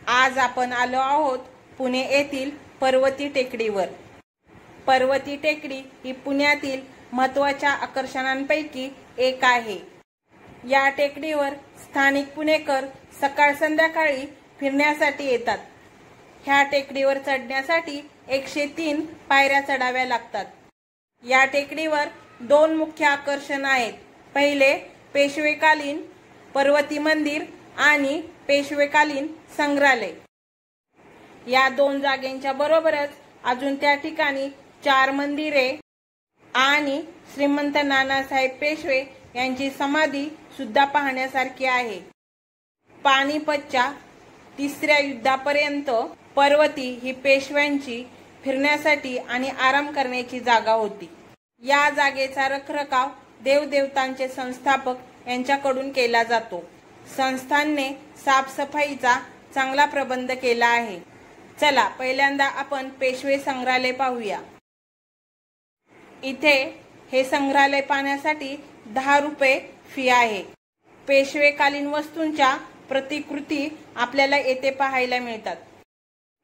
आज आपण आलो आहोत पुणे येथील पर्वती टेकडीवर। पर्वती टेकडी ही पुण्यातील महत्त्वाच्या आकर्षणांपैकी एक आहे। या टेकडीवर स्थानिक पुणेकर सकाळ संध्याकाळी फिरण्यासाठी येतात। ह्या टेकडीवर चढण्यासाठी 103 पायऱ्या चढाव्या लागतात। या टेकडीवर दोन मुख्य आकर्षण आहेत। पहिले पेशवेकालीन पर्वती मंदिर आणि पेशवेकालीन संग्रहालय। या दोन जागेंच्या बरोबरच अजून त्या ठिकाणी 4 मंदिरे आणि श्रीमंत नानासाहेब पेशवे यांची समाधी सुद्धा पाहण्यासारखी आहे। पानिपतच्या तिसऱ्या युद्धापर्यंत पर्वती ही पेशव्यांची फिरण्यासाठी आणि आराम करण्याची जागा होती। या जागेचा रखरखाव देवदेवतांचे संस्थापक यांच्याकडून केला जातो। संस्थांनी साफसफाईचा चांगला प्रबंध केला आहे। चला पहिल्यांदा आपण पेशवे संग्रहालय पाहूया। इथे हे संग्रहालय पाहण्यासाठी 10 रुपये फी आहे। पेशवेकालीन वस्तूंच्या प्रतिकृती आपल्याला येथे पाहायला मिळतात।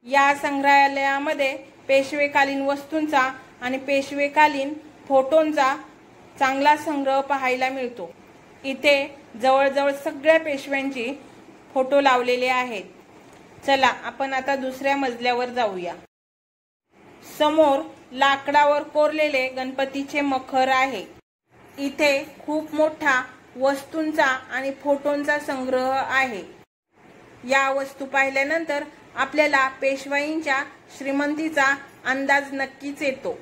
या संग्रहालयामध्ये पेशवेकालीन वस्तूंचा आणि पेशवेकालीन फोटोंचा चांगला संग्रह पाहायला मिळतो। इथे जवळजवळ सगळ्या पेशव्यांची फोटो लावलेले आहेत। चला आपण आता दुसऱ्या मजल्यावर जाऊया। समोर लाकडावर कोरलेले गणपतीचे मखर आहे। इथे खूप मोठा वस्तूंचा आणि फोटोंचा संग्रह आहे। या वस्तू पाहिल्यानंतर आपल्याला पेशवाईंच्या श्रीमंतीचा अंदाज नक्कीच येतो।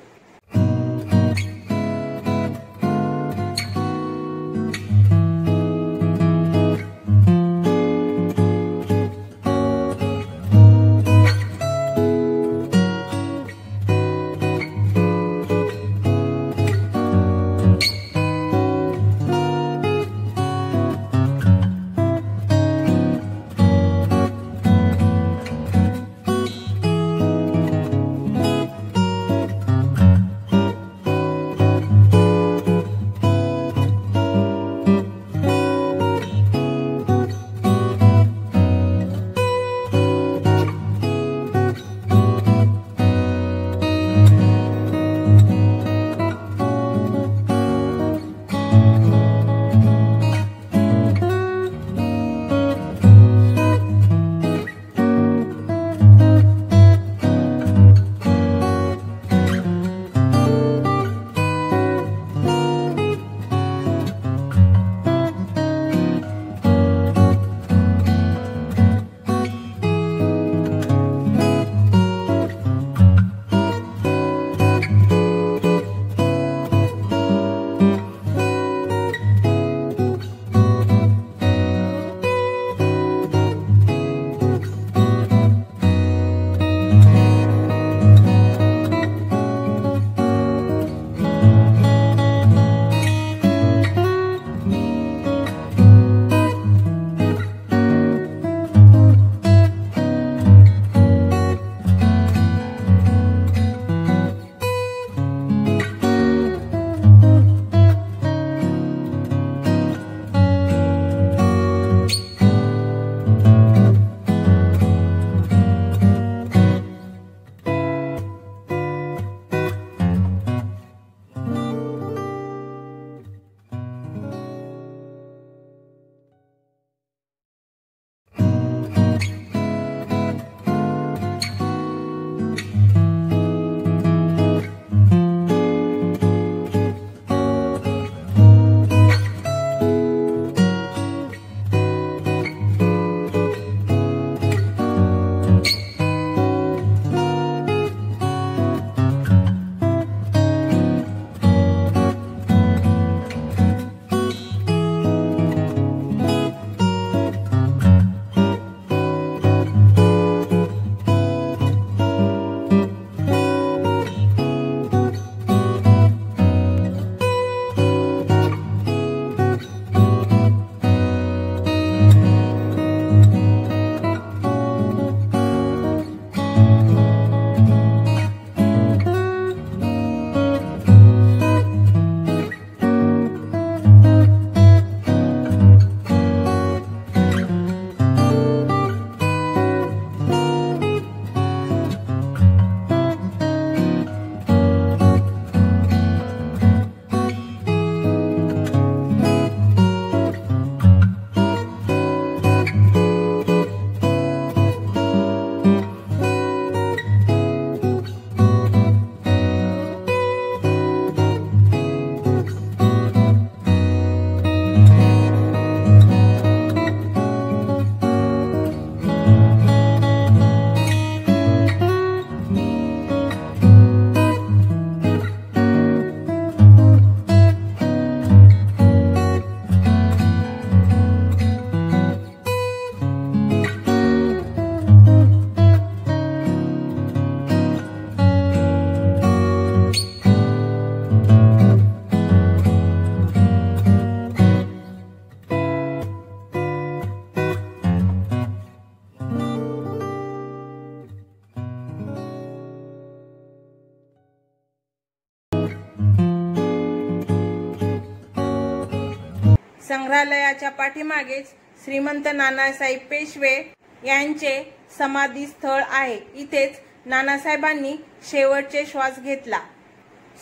संग्रहालयाच्या पाठीमागेच श्रीमंत नानासाहेब पेशवे यांचे समाधी स्थळ आहे। इथेच नानासाहेबांनी शेवटचे श्वास घेतला।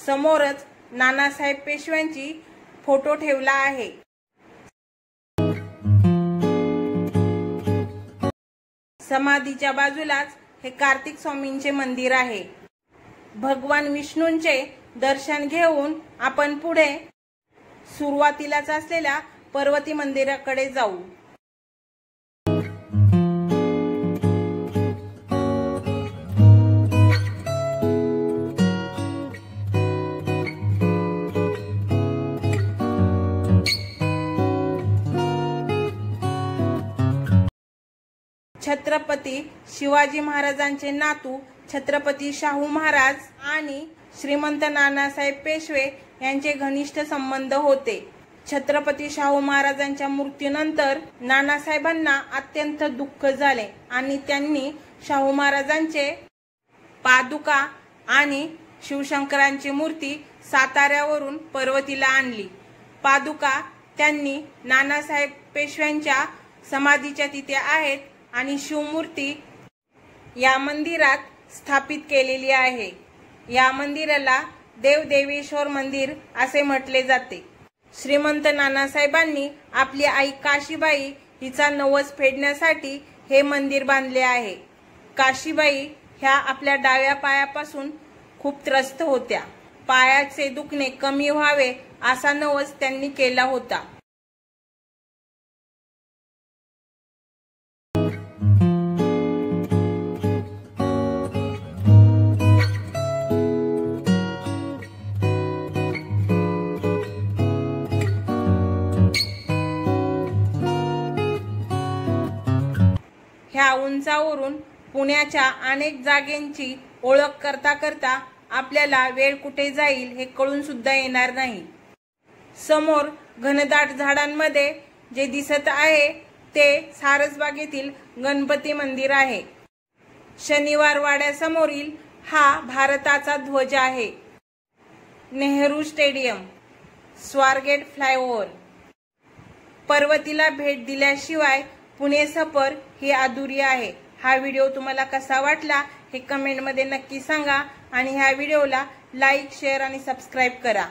समोरच नानासाहेब पेशव्यांची फोटो ठेवला आहे। समाधीच्या बाजूलाच हे कार्तिक स्वामींचे मंदिर आहे। भगवान विष्णूंचे दर्शन घेऊन आपण पुढे सुरुवातीलाच असलेल्या पर्वती मंदिराकडे जाऊ। छत्रपती शिवाजी महाराजांचे नातू छत्रपती शाहू महाराज आणि श्रीमंत नानासाहेब पेशवे यांचे घनिष्ठ संबंध होते। छत्रपती शाहू महाराजांच्या मृत्यूनंतर नानासाहेबांना अत्यंत दुःख झाले आणि त्यांनी शाहू महाराजांचे पादुका आणि शिवशंकरांची मूर्ती साताऱ्यावरून पर्वतीला आणली। पादुका त्यांनी नानासाहेब पेशव्यांच्या समाधीच्या तिथे आहेत आणि शिवमूर्ती या मंदिरात स्थापित केलेली आहे। या मंदिराला देवदेवेश्वर मंदिर असे म्हटले जाते। श्रीमंत नानासाहेबांनी आपली आई काशीबाई हिचा नवस फेडण्यासाठी हे मंदिर बांधले आहे। काशीबाई ह्या आपल्या डाव्या पायापासून खूप त्रस्त होत्या। पायाचे दुखणे कमी व्हावे असा नवस त्यांनी केला होता। ह्या उंचावरून पुण्याच्या अनेक जागांची ओळख करता करता आपल्याला वेळ कुठे जाईल हे कळून सुद्धा येणार नाही। समोर घनदाट झाडांमध्ये जे दिसत आहे ते सारसबागेतील गणपती मंदिर आहे। शनिवार वाड्यासमोरील हा भारताचा ध्वज आहे। नेहरू स्टेडियम, स्वारगेट फ्लायओव्हर, पर्वतीला भेट दिल्याशिवाय पुणे सफर ही अधुरी आहे। हा व्हिडिओ तुम्हाला कसा वाटला हे कमेंट मध्ये नक्की सांगा आणि ह्या व्हिडिओला लाईक, शेअर आणि सबस्क्राईब करा।